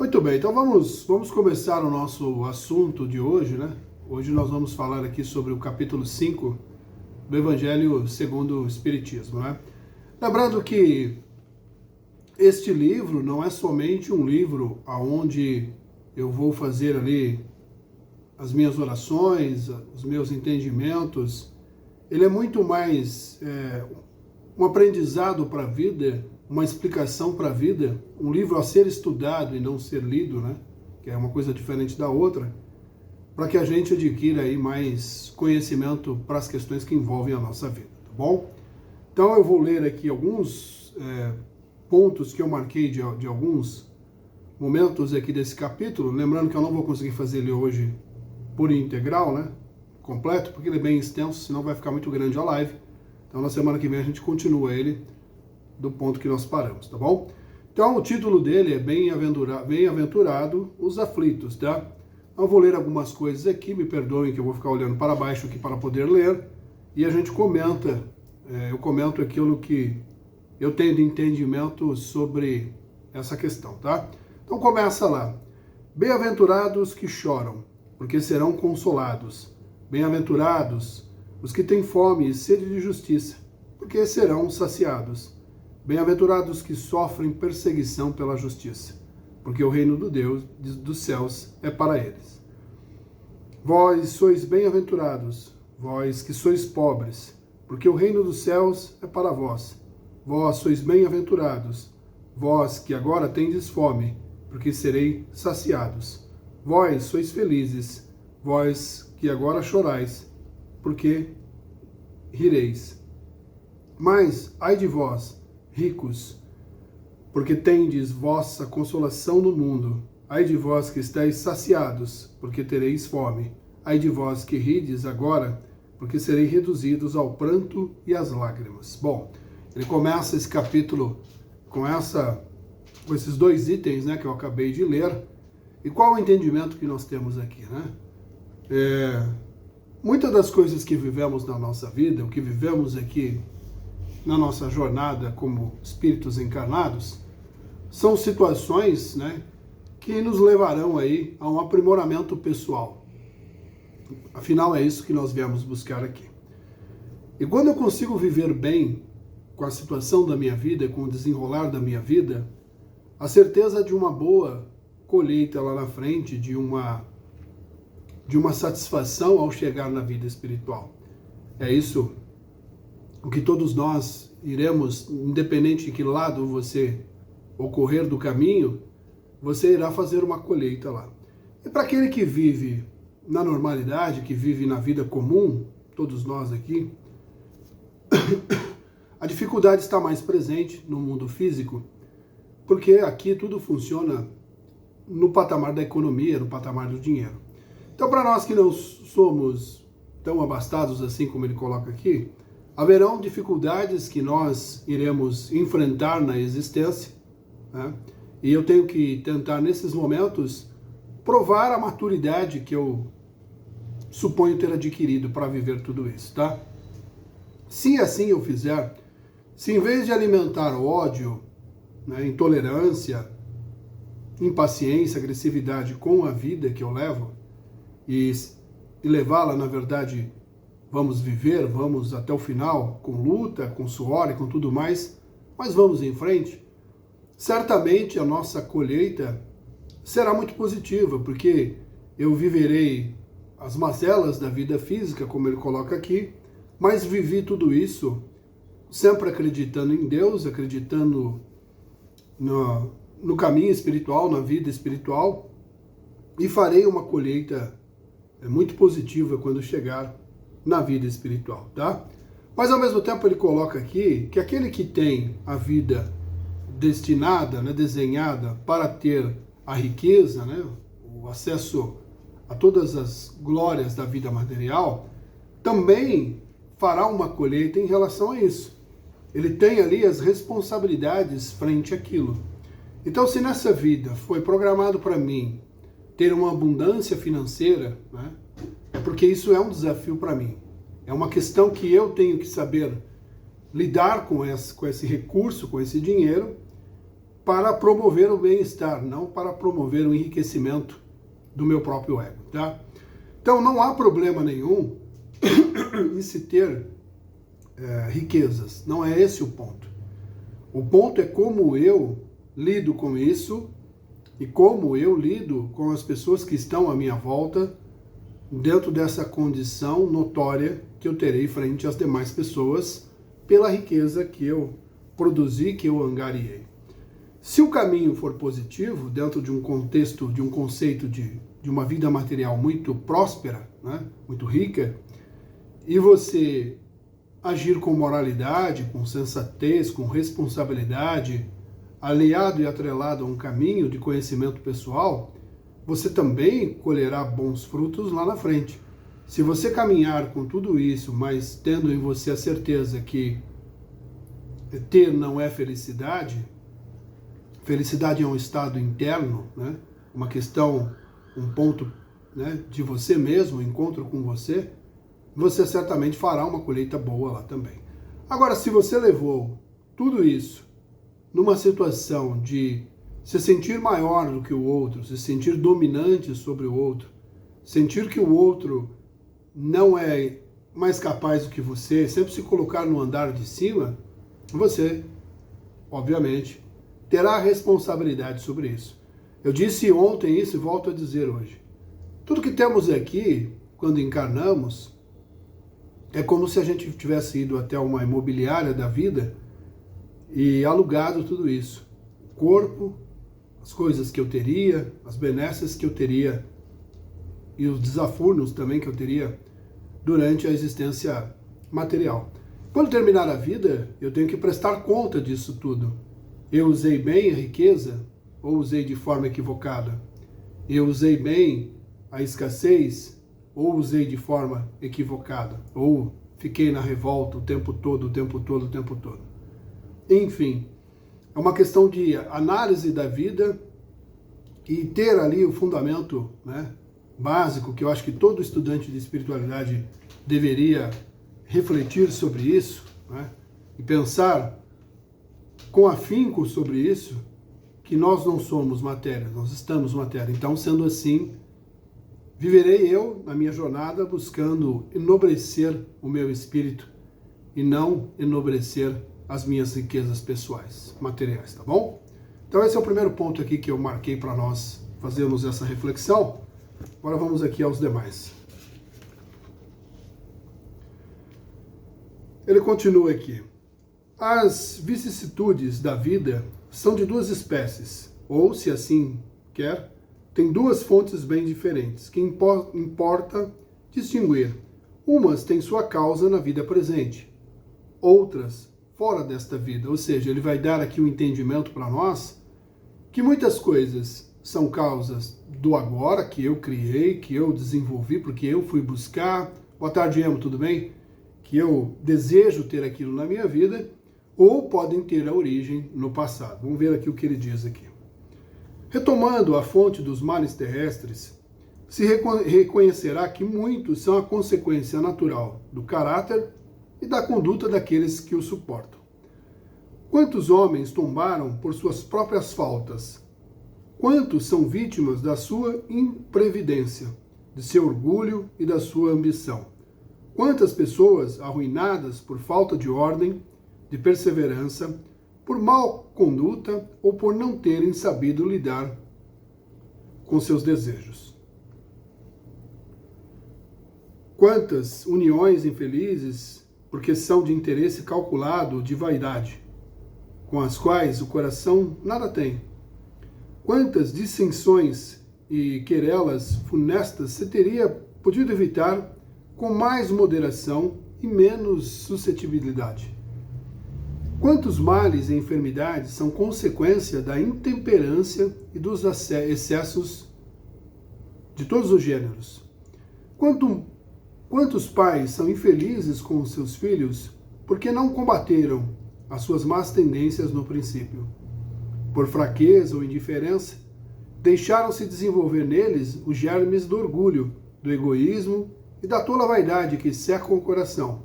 Muito bem, então vamos começar o nosso assunto de hoje, né? Hoje nós vamos falar aqui sobre o capítulo 5 do Evangelho segundo o Espiritismo, né? Lembrando que este livro não é somente um livro onde eu vou fazer ali as minhas orações, os meus entendimentos. Ele é muito mais um aprendizado para a vida, uma explicação para a vida, um livro a ser estudado e não ser lido, né? Que é uma coisa diferente da outra, para que a gente adquira aí mais conhecimento para as questões que envolvem a nossa vida, tá bom? Então eu vou ler aqui alguns pontos que eu marquei de alguns momentos aqui desse capítulo, lembrando que eu não vou conseguir fazer ele hoje por integral, né? Completo, porque ele é bem extenso, senão vai ficar muito grande a live. Então na semana que vem a gente continua ele do ponto que nós paramos, tá bom? Então o título dele é Bem-aventurado os aflitos, tá? Eu vou ler algumas coisas aqui, me perdoem que eu vou ficar olhando para baixo aqui para poder ler, e a gente comenta, eu comento aquilo que eu tenho de entendimento sobre essa questão, tá? Então começa lá. Bem-aventurados que choram, porque serão consolados. Bem-aventurados os que têm fome e sede de justiça, porque serão saciados. Bem-aventurados que sofrem perseguição pela justiça, porque o reino do Deus dos céus é para eles. Vós sois bem-aventurados, vós que sois pobres, porque o reino dos céus é para vós. Vós sois bem-aventurados, vós que agora tendes fome, porque serei saciados. Vós sois felizes, vós que agora chorais, porque rireis. Mas, ai de vós, ricos, porque tendes vossa consolação no mundo. Ai de vós que estáis saciados, porque tereis fome. Ai de vós que rides agora, porque sereis reduzidos ao pranto e às lágrimas. Bom, ele começa esse capítulo com esses dois itens, né, que eu acabei de ler. E qual o entendimento que nós temos aqui, né? Muitas das coisas que vivemos na nossa vida, o que vivemos aqui na nossa jornada como espíritos encarnados, são situações, né, que nos levarão aí a um aprimoramento pessoal. Afinal, é isso que nós viemos buscar aqui. E quando eu consigo viver bem com a situação da minha vida, com o desenrolar da minha vida, a certeza de uma boa colheita lá na frente, de uma satisfação ao chegar na vida espiritual. É isso o que todos nós iremos, independente de que lado você ocorrer do caminho, você irá fazer uma colheita lá. E para aquele que vive na normalidade, que vive na vida comum, todos nós aqui, a dificuldade está mais presente no mundo físico, porque aqui tudo funciona no patamar da economia, no patamar do dinheiro. Então, para nós que não somos tão abastados assim como ele coloca aqui, haverão dificuldades que nós iremos enfrentar na existência, né? E eu tenho que tentar, nesses momentos, provar a maturidade que eu suponho ter adquirido para viver tudo isso, tá? Se assim eu fizer, se em vez de alimentar ódio, né, intolerância, impaciência, agressividade com a vida que eu levo, e levá-la, na verdade, vamos viver, vamos até o final, com luta, com suor e com tudo mais, mas vamos em frente, certamente a nossa colheita será muito positiva, porque eu viverei as mazelas da vida física, como ele coloca aqui, mas vivi tudo isso sempre acreditando em Deus, acreditando no caminho espiritual, na vida espiritual, e farei uma colheita muito positiva quando chegar na vida espiritual, tá? Mas ao mesmo tempo ele coloca aqui que aquele que tem a vida destinada, né, desenhada para ter a riqueza, né, o acesso a todas as glórias da vida material, também fará uma colheita em relação a isso. Ele tem ali as responsabilidades frente àquilo. Então, se nessa vida foi programado para mim ter uma abundância financeira, né, é porque isso é um desafio para mim. É uma questão que eu tenho que saber lidar com esse recurso, com esse dinheiro, para promover o bem-estar, não para promover o enriquecimento do meu próprio ego, tá? Então não há problema nenhum em se ter riquezas, não é esse o ponto. O ponto é como eu lido com isso e como eu lido com as pessoas que estão à minha volta dentro dessa condição notória que eu terei frente às demais pessoas pela riqueza que eu produzi, que eu angariei. Se o caminho for positivo, dentro de um contexto, de um conceito de uma vida material muito próspera, né, muito rica, e você agir com moralidade, com sensatez, com responsabilidade, aliado e atrelado a um caminho de conhecimento pessoal, você também colherá bons frutos lá na frente. Se você caminhar com tudo isso, mas tendo em você a certeza que ter não é felicidade, felicidade é um estado interno, né? Uma questão, um ponto, né, de você mesmo, um encontro com você, você certamente fará uma colheita boa lá também. Agora, se você levou tudo isso numa situação de se sentir maior do que o outro, se sentir dominante sobre o outro, sentir que o outro não é mais capaz do que você, sempre se colocar no andar de cima, você, obviamente, terá responsabilidade sobre isso. Eu disse ontem isso e volto a dizer hoje. Tudo que temos aqui, quando encarnamos, é como se a gente tivesse ido até uma imobiliária da vida e alugado tudo isso. O corpo, as coisas que eu teria, as benesses que eu teria e os desafurnos também que eu teria durante a existência material. Quando terminar a vida, eu tenho que prestar conta disso tudo. Eu usei bem a riqueza ou usei de forma equivocada? Eu usei bem a escassez ou usei de forma equivocada? Ou fiquei na revolta o tempo todo, o tempo todo, o tempo todo? Enfim, é uma questão de análise da vida e ter ali o fundamento, né, básico, que eu acho que todo estudante de espiritualidade deveria refletir sobre isso, né, e pensar com afinco sobre isso, que nós não somos matéria, nós estamos matéria. Então, sendo assim, viverei eu na minha jornada buscando enobrecer o meu espírito e não enobrecer as minhas riquezas pessoais, materiais, tá bom? Então esse é o primeiro ponto aqui que eu marquei para nós fazermos essa reflexão. Agora vamos aqui aos demais. Ele continua aqui. As vicissitudes da vida são de duas espécies, ou, se assim quer, tem duas fontes bem diferentes, que importa distinguir. Umas têm sua causa na vida presente, outras fora desta vida. Ou seja, ele vai dar aqui um entendimento para nós que muitas coisas são causas do agora, que eu criei, que eu desenvolvi, porque eu fui buscar. Boa tarde, Emo, tudo bem? Que eu desejo ter aquilo na minha vida, ou podem ter a origem no passado. Vamos ver aqui o que ele diz aqui. Retomando a fonte dos males terrestres, se reconhecerá que muitos são a consequência natural do caráter e da conduta daqueles que o suportam. Quantos homens tombaram por suas próprias faltas? Quantos são vítimas da sua imprevidência, de seu orgulho e da sua ambição? Quantas pessoas arruinadas por falta de ordem, de perseverança, por mal conduta ou por não terem sabido lidar com seus desejos? Quantas uniões infelizes, porque são de interesse calculado, de vaidade, com as quais o coração nada tem? Quantas dissensões e querelas funestas se teria podido evitar com mais moderação e menos suscetibilidade? Quantos males e enfermidades são consequência da intemperância e dos excessos de todos os gêneros? Quantos pais são infelizes com os seus filhos porque não combateram as suas más tendências no princípio? Por fraqueza ou indiferença, deixaram-se desenvolver neles os germes do orgulho, do egoísmo e da tola vaidade que cercam o coração.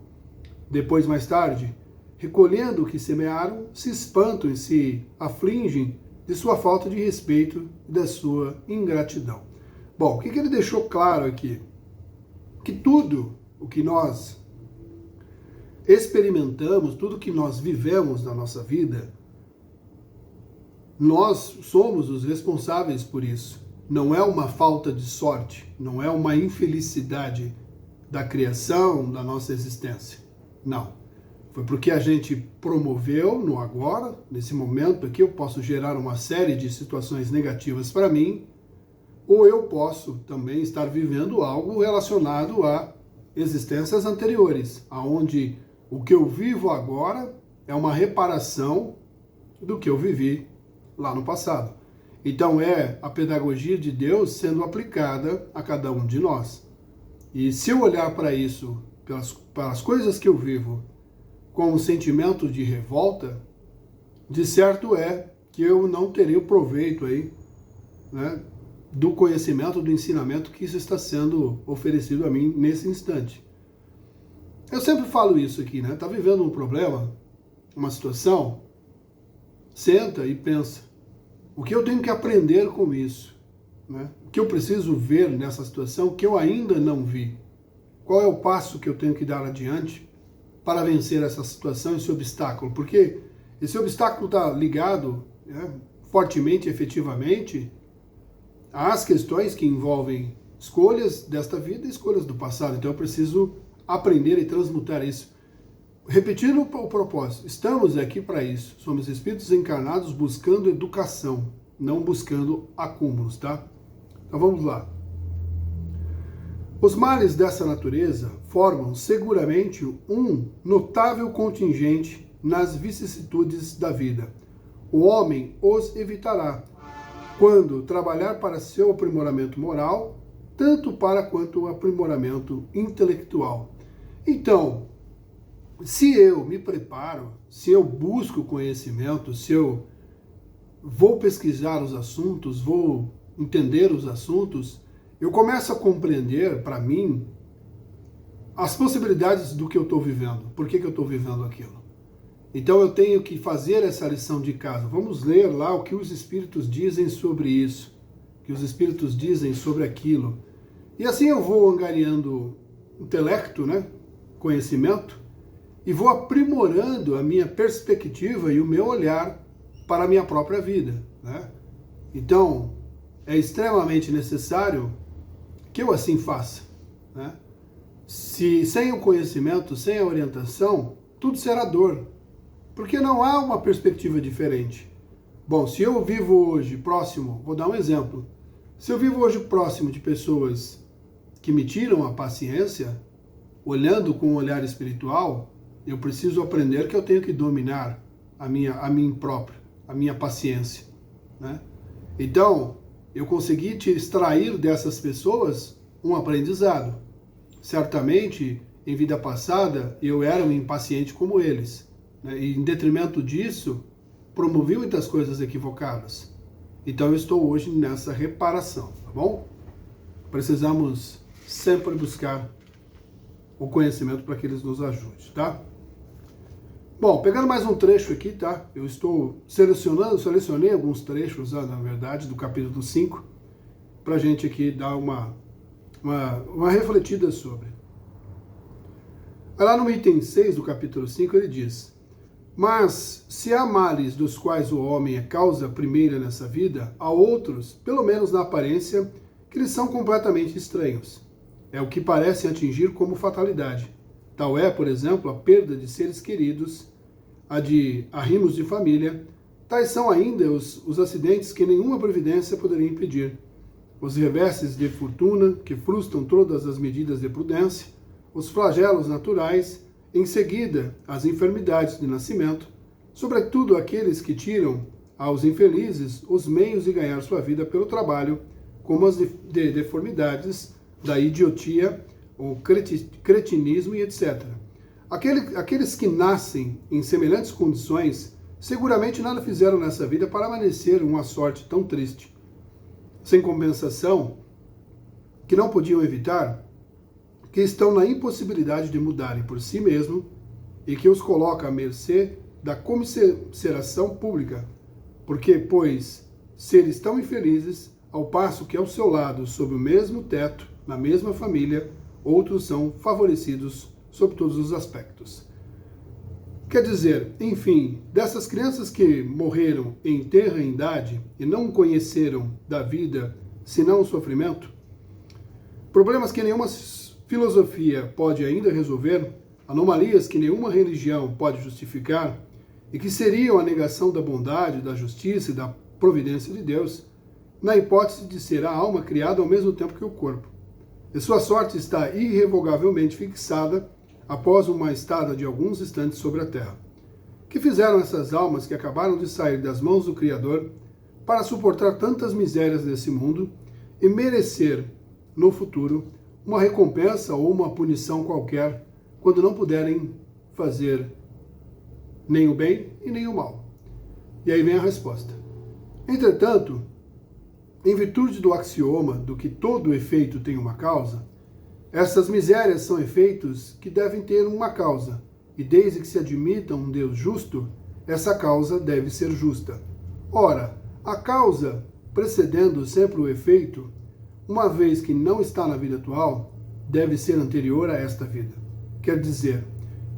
Depois, mais tarde, recolhendo o que semearam, se espantam e se afligem de sua falta de respeito e da sua ingratidão. Bom, o que ele deixou claro aqui? Que tudo o que nós experimentamos, tudo que nós vivemos na nossa vida, nós somos os responsáveis por isso. Não é uma falta de sorte, não é uma infelicidade da criação, da nossa existência. Não. Foi porque a gente promoveu no agora, nesse momento aqui, eu posso gerar uma série de situações negativas para mim, ou eu posso também estar vivendo algo relacionado a existências anteriores, aonde o que eu vivo agora é uma reparação do que eu vivi lá no passado. Então é a pedagogia de Deus sendo aplicada a cada um de nós. E se eu olhar para isso, pelas coisas que eu vivo, com um sentimento de revolta, de certo é que eu não terei o proveito aí, né, do conhecimento, do ensinamento que isso está sendo oferecido a mim nesse instante. Eu sempre falo isso aqui, né? Tá vivendo um problema, uma situação, senta e pensa, o que eu tenho que aprender com isso? Né? O que eu preciso ver nessa situação que eu ainda não vi? Qual é o passo que eu tenho que dar adiante para vencer essa situação, esse obstáculo? Porque esse obstáculo está ligado, né, fortemente, efetivamente, às questões que envolvem escolhas desta vida e escolhas do passado. Então eu preciso aprender e transmutar isso. Repetindo o propósito, estamos aqui para isso. Somos espíritos encarnados buscando educação, não buscando acúmulos, tá? Então vamos lá. Os males dessa natureza formam seguramente um notável contingente nas vicissitudes da vida. O homem os evitará quando trabalhar para seu aprimoramento moral, tanto para quanto o aprimoramento intelectual. Então, se eu me preparo, se eu busco conhecimento, se eu vou pesquisar os assuntos, vou entender os assuntos, eu começo a compreender, para mim, as possibilidades do que eu estou vivendo. Por que eu estou vivendo aquilo? Então eu tenho que fazer essa lição de casa. Vamos ler lá o que os espíritos dizem sobre isso, o que os espíritos dizem sobre aquilo. E assim eu vou angariando intelecto, né? Conhecimento, e vou aprimorando a minha perspectiva e o meu olhar para a minha própria vida, né? Então, é extremamente necessário que eu assim faça, né? Se sem o conhecimento, sem a orientação, tudo será dor, porque não há uma perspectiva diferente. Bom, se eu vivo hoje próximo, vou dar um exemplo, se eu vivo hoje próximo de pessoas que me tiram a paciência, olhando com um olhar espiritual, eu preciso aprender que eu tenho que dominar a mim próprio, a minha paciência, né? Então, eu consegui te extrair dessas pessoas um aprendizado. Certamente, em vida passada, eu era um impaciente como eles, né? E em detrimento disso, promovi muitas coisas equivocadas. Então, eu estou hoje nessa reparação, tá bom? Precisamos sempre buscar o conhecimento para que eles nos ajudem, tá? Bom, pegando mais um trecho aqui, tá? Eu estou selecionei alguns trechos, na verdade, do capítulo 5, para a gente aqui dar uma refletida sobre. Lá no item 6 do capítulo 5, ele diz: mas, se há males dos quais o homem é causa primeira nessa vida, há outros, pelo menos na aparência, que lhes são completamente estranhos. É o que parece atingir como fatalidade. Tal é, por exemplo, a perda de seres queridos, a de arrimos de família. Tais são ainda os acidentes que nenhuma previdência poderia impedir. Os reverses de fortuna, que frustram todas as medidas de prudência, os flagelos naturais, em seguida as enfermidades de nascimento, sobretudo aqueles que tiram aos infelizes os meios de ganhar sua vida pelo trabalho, como as deformidades da idiotia, o cretinismo e etc. Aqueles que nascem em semelhantes condições seguramente nada fizeram nessa vida para merecer uma sorte tão triste. Sem compensação, que não podiam evitar, que estão na impossibilidade de mudarem por si mesmo e que os coloca à mercê da comiseração pública, Porque, pois, seres tão infelizes, ao passo que ao seu lado, sob o mesmo teto, na mesma família, outros são favorecidos sob todos os aspectos. Quer dizer, enfim, dessas crianças que morreram em tenra idade e não conheceram da vida senão o sofrimento, problemas que nenhuma filosofia pode ainda resolver, anomalias que nenhuma religião pode justificar e que seriam a negação da bondade, da justiça e da providência de Deus, na hipótese de ser a alma criada ao mesmo tempo que o corpo. E sua sorte está irrevogavelmente fixada após uma estada de alguns instantes sobre a terra. Que fizeram essas almas que acabaram de sair das mãos do Criador para suportar tantas misérias desse mundo e merecer, no futuro, uma recompensa ou uma punição qualquer, quando não puderem fazer nem o bem e nem o mal? E aí vem a resposta. Entretanto, em virtude do axioma do que todo efeito tem uma causa, essas misérias são efeitos que devem ter uma causa, e desde que se admita um Deus justo, essa causa deve ser justa. Ora, a causa precedendo sempre o efeito, uma vez que não está na vida atual, deve ser anterior a esta vida. Quer dizer,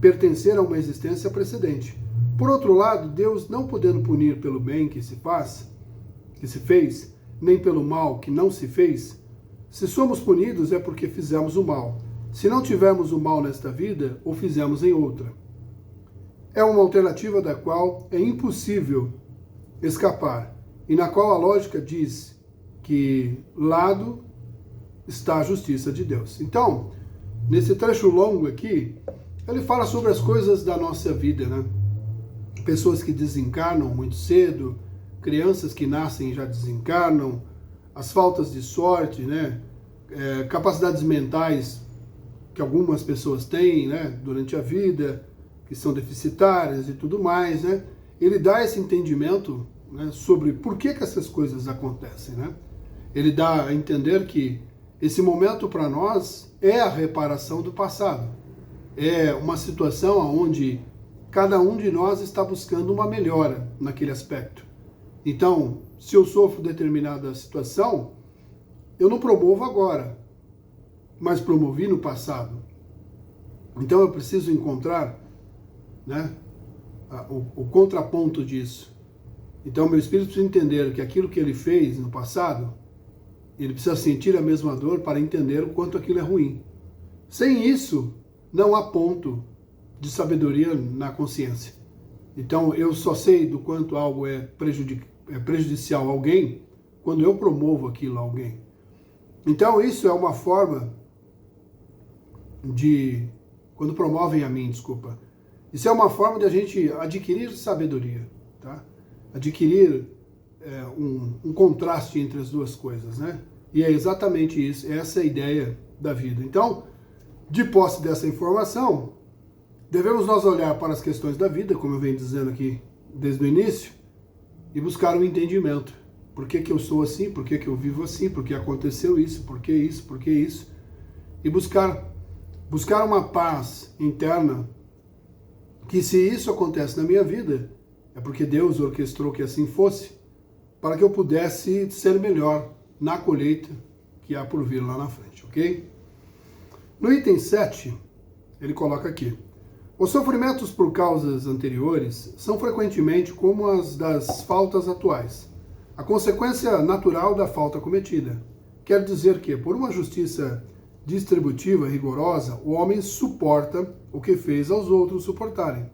pertencer a uma existência precedente. Por outro lado, Deus, não podendo punir pelo bem que se fez, nem pelo mal que não se fez, se somos punidos é porque fizemos o mal. Se não tivermos o mal nesta vida, o fizemos em outra. É uma alternativa da qual é impossível escapar, e na qual a lógica diz que lado está a justiça de Deus. Então, nesse trecho longo aqui, ele fala sobre as coisas da nossa vida, né? Pessoas que desencarnam muito cedo, crianças que nascem e já desencarnam, as faltas de sorte, né? Capacidades mentais que algumas pessoas têm, né? Durante a vida, que são deficitárias e tudo mais, né? Ele dá esse entendimento, né, sobre por que essas coisas acontecem, né? Ele dá a entender que esse momento para nós é a reparação do passado. É uma situação onde cada um de nós está buscando uma melhora naquele aspecto. Então, se eu sofro determinada situação, eu não promovo agora, mas promovi no passado. Então eu preciso encontrar, né, o contraponto disso. Então meu espírito precisa entender que aquilo que ele fez no passado, ele precisa sentir a mesma dor para entender o quanto aquilo é ruim. Sem isso, não há ponto de sabedoria na consciência. Então eu só sei do quanto algo é prejudicial a alguém quando eu promovo aquilo a alguém. Então isso é uma forma de... Quando promovem a mim, desculpa. Isso é uma forma de a gente adquirir sabedoria, tá? Adquirir um contraste entre as duas coisas, né? E é exatamente isso, essa é a ideia da vida. Então, de posse dessa informação, devemos nós olhar para as questões da vida, como eu venho dizendo aqui desde o início, e buscar um entendimento. Por que eu sou assim? Por que eu vivo assim? Por que aconteceu isso? Por que isso? Por que isso? E buscar uma paz interna, que se isso acontece na minha vida, é porque Deus orquestrou que assim fosse, para que eu pudesse ser melhor na colheita que há por vir lá na frente, ok? No item 7, ele coloca aqui: os sofrimentos por causas anteriores são frequentemente como as das faltas atuais, a consequência natural da falta cometida. Quer dizer que, por uma justiça distributiva rigorosa, o homem suporta o que fez aos outros suportarem.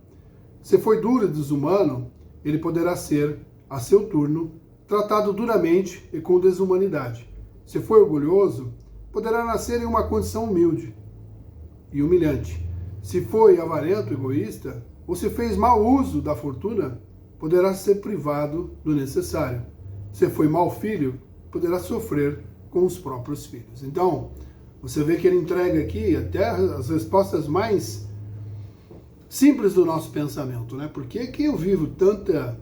Se foi duro e desumano, ele poderá ser, a seu turno, tratado duramente e com desumanidade. Se foi orgulhoso, poderá nascer em uma condição humilde e humilhante. Se foi avarento, egoísta, ou se fez mau uso da fortuna, poderá ser privado do necessário. Se foi mau filho, poderá sofrer com os próprios filhos. Então, você vê que ele entrega aqui até as respostas mais simples do nosso pensamento, né? Por que eu vivo tanta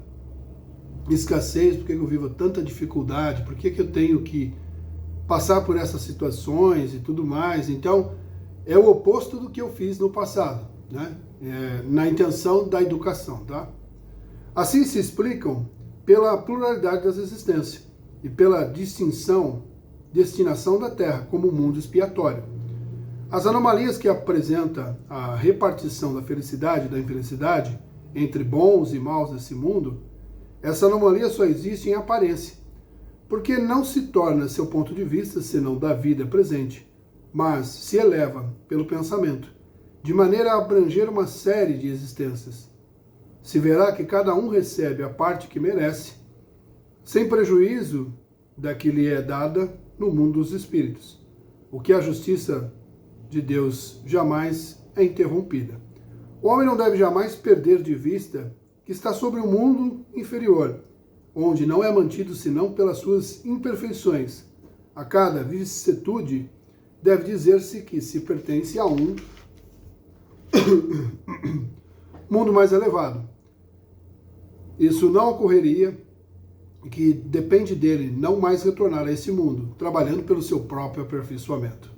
escassez? Por que eu vivo tanta dificuldade? Por que eu tenho que passar por essas situações e tudo mais? Então, é o oposto do que eu fiz no passado, né? Na intenção da educação, tá? Assim se explicam pela pluralidade das existências e pela destinação da Terra como mundo expiatório. As anomalias que apresenta a repartição da felicidade e da infelicidade entre bons e maus nesse mundo, essa anomalia só existe em aparência, porque não se torna seu ponto de vista senão da vida presente, mas se eleva pelo pensamento, de maneira a abranger uma série de existências. Se verá que cada um recebe a parte que merece, sem prejuízo da que lhe é dada no mundo dos espíritos, o que a justiça de Deus jamais é interrompida. O homem não deve jamais perder de vista que está sobre um mundo inferior, onde não é mantido senão pelas suas imperfeições. A cada vicissitude deve dizer-se que se pertence a um mundo mais elevado. Isso não ocorreria, que depende dele não mais retornar a esse mundo, trabalhando pelo seu próprio aperfeiçoamento.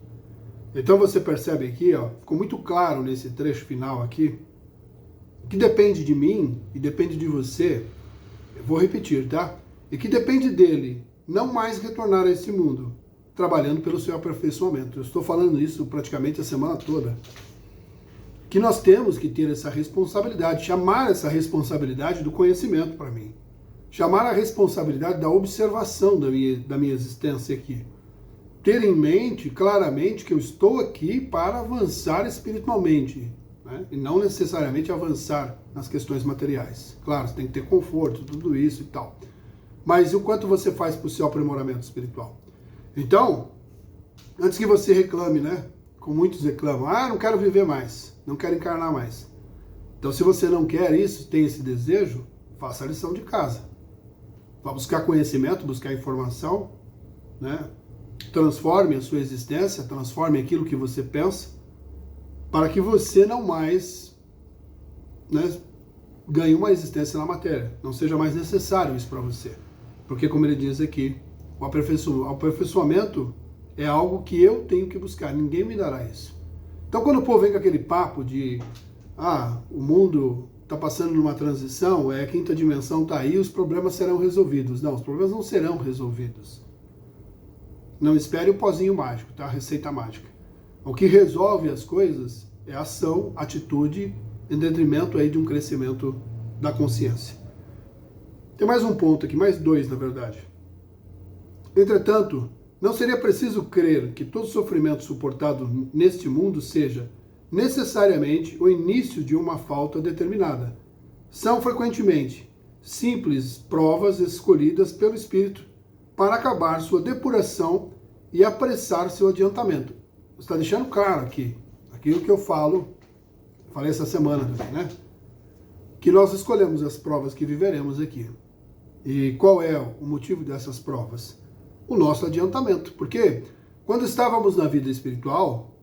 Então você percebe aqui, ficou muito claro nesse trecho final aqui, que depende de mim e depende de você, eu vou repetir, tá? E que depende dele não mais retornar a esse mundo, trabalhando pelo seu aperfeiçoamento. Eu estou falando isso praticamente a semana toda. Que nós temos que ter essa responsabilidade, chamar essa responsabilidade do conhecimento para mim. Chamar a responsabilidade da observação da minha existência aqui. Ter em mente claramente que eu estou aqui para avançar espiritualmente, né? E não necessariamente avançar nas questões materiais. Claro, você tem que ter conforto, tudo isso e tal. Mas o quanto você faz para o seu aprimoramento espiritual? Então, antes que você reclame, né? Como muitos reclamam, não quero viver mais, não quero encarnar mais. Então, se você não quer isso, tem esse desejo, faça a lição de casa. Vá buscar conhecimento, buscar informação, né? Transforme a sua existência, transforme aquilo que você pensa, para que você não mais, né, ganhe uma existência na matéria. Não seja mais necessário isso para você. Porque, como ele diz aqui, o aperfeiçoamento é algo que eu tenho que buscar. Ninguém me dará isso. Então, quando o povo vem com aquele papo de o mundo está passando numa transição, a quinta dimensão está aí, os problemas serão resolvidos. Não, os problemas não serão resolvidos. Não espere o pozinho mágico, tá? A receita mágica. O que resolve as coisas é ação, atitude, em detrimento aí de um crescimento da consciência. Tem mais um ponto aqui, mais dois, na verdade. Entretanto, não seria preciso crer que todo sofrimento suportado neste mundo seja necessariamente o início de uma falta determinada. São frequentemente simples provas escolhidas pelo Espírito para acabar sua depuração e apressar seu adiantamento. Está deixando claro aqui, aquilo que eu falei essa semana também, né? Que nós escolhemos as provas que viveremos aqui. E qual é o motivo dessas provas? O nosso adiantamento. Porque quando estávamos na vida espiritual,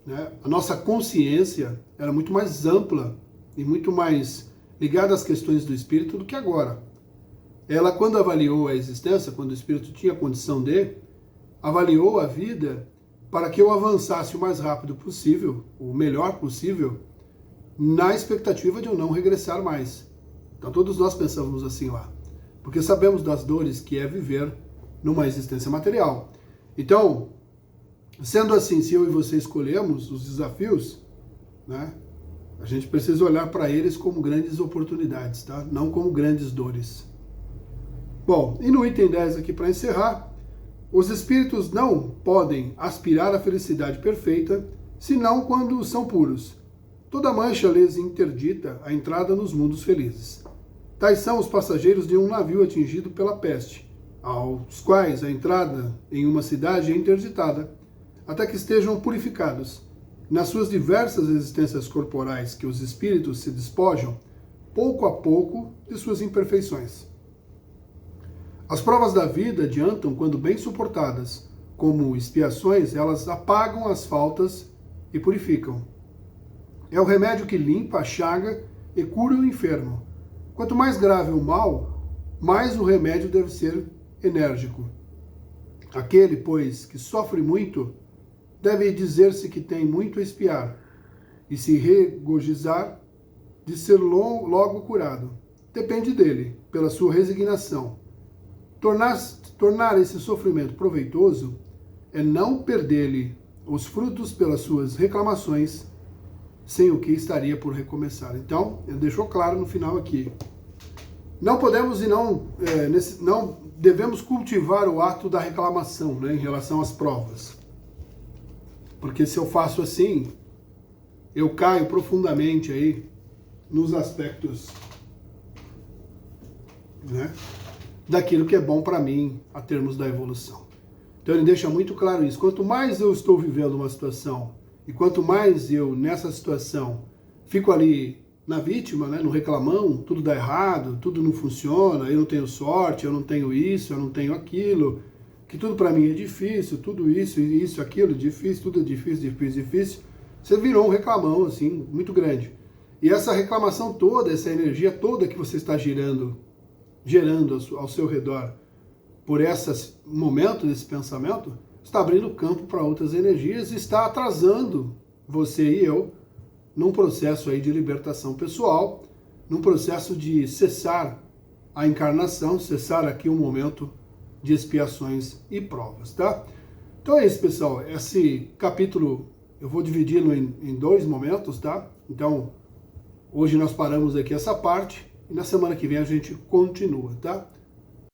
né, a nossa consciência era muito mais ampla e muito mais ligada às questões do espírito do que agora. Ela, quando avaliou a existência, quando o espírito tinha condição avaliou a vida para que eu avançasse o mais rápido possível, o melhor possível, na expectativa de eu não regressar mais. Então todos nós pensamos assim lá, porque sabemos das dores que é viver numa existência material. Então, sendo assim, se eu e você escolhemos os desafios, né, a gente precisa olhar para eles como grandes oportunidades, tá? Não como grandes dores. Bom, e no item 10 aqui para encerrar, os espíritos não podem aspirar à felicidade perfeita, senão quando são puros. Toda mancha lhes interdita a entrada nos mundos felizes. Tais são os passageiros de um navio atingido pela peste, aos quais a entrada em uma cidade é interditada, até que estejam purificados. Nas suas diversas existências corporais que os espíritos se despojam, pouco a pouco, de suas imperfeições. As provas da vida adiantam quando bem suportadas. Como expiações, elas apagam as faltas e purificam. É o remédio que limpa a chaga e cura o enfermo. Quanto mais grave o mal, mais o remédio deve ser enérgico. Aquele, pois, que sofre muito, deve dizer-se que tem muito a expiar, e se regozijar de ser logo curado. Depende dele, pela sua resignação. Tornar esse sofrimento proveitoso é não perder-lhe os frutos pelas suas reclamações, sem o que estaria por recomeçar. Então, ele deixou claro no final aqui. Não podemos e não devemos cultivar o ato da reclamação, né, em relação às provas. Porque se eu faço assim, eu caio profundamente aí nos aspectos, né, daquilo que é bom para mim a termos da evolução. Então ele deixa muito claro isso. Quanto mais eu estou vivendo uma situação e quanto mais eu nessa situação fico ali na vítima, né, no reclamão, tudo dá errado, tudo não funciona, eu não tenho sorte, eu não tenho isso, eu não tenho aquilo, que tudo para mim é difícil, tudo isso, aquilo, difícil, tudo é difícil, difícil. Você virou um reclamão, assim, muito grande. E essa reclamação toda, essa energia toda que você está gerando ao seu redor, por esse momento, desse pensamento, está abrindo campo para outras energias e está atrasando você e eu num processo aí de libertação pessoal, num processo de cessar a encarnação, cessar aqui um momento de expiações e provas, tá? Então é isso, pessoal. Esse capítulo eu vou dividi-lo em 2 momentos, tá? Então, hoje nós paramos aqui essa parte e na semana que vem a gente continua, tá?